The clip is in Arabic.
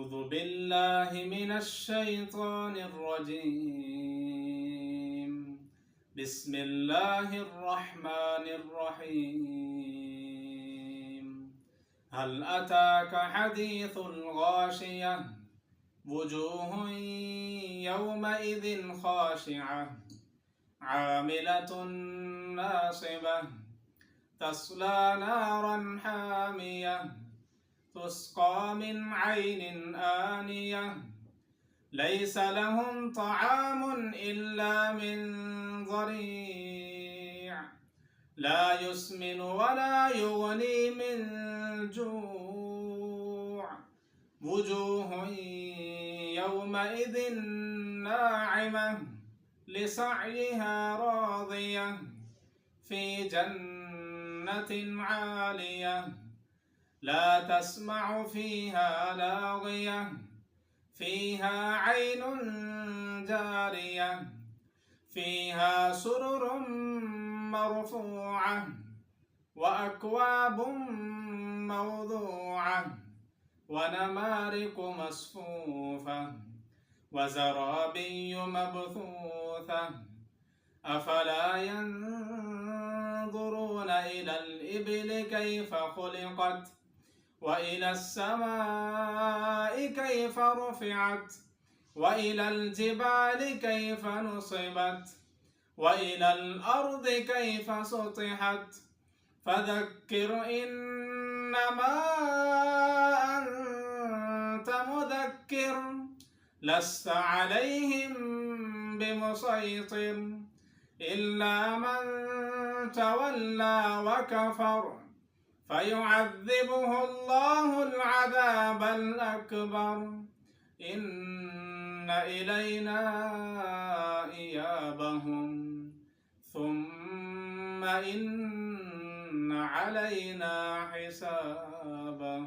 أعوذ بالله من الشيطان الرجيم. بسم الله الرحمن الرحيم. هل أتاك حديث الغاشية وجوه يومئذ خاشعة عاملة ناصبة تصلى نارا حامية تسقى من عين آنية ليس لهم طعام إلا من ضريع لا يسمن ولا يغني من جوع وجوه يومئذ ناعمة لسعيها راضية في جنة عالية لا تسمع فيها لاغية فيها عين جارية فيها سرر مرفوعة وأكواب موضوعة ونمارق مصفوفة وزرابي مبثوثة أفلا ينظرون إلى الإبل كيف خلقت وإلى السماء كيف رفعت وإلى الجبال كيف نصبت وإلى الأرض كيف سطحت فذكر إنما أنت مذكر لست عليهم بمسيطر إلا من تولى وكفر فيعذبه الله العذاب الأكبر إن إلينا إيابهم ثم إن علينا حسابهم.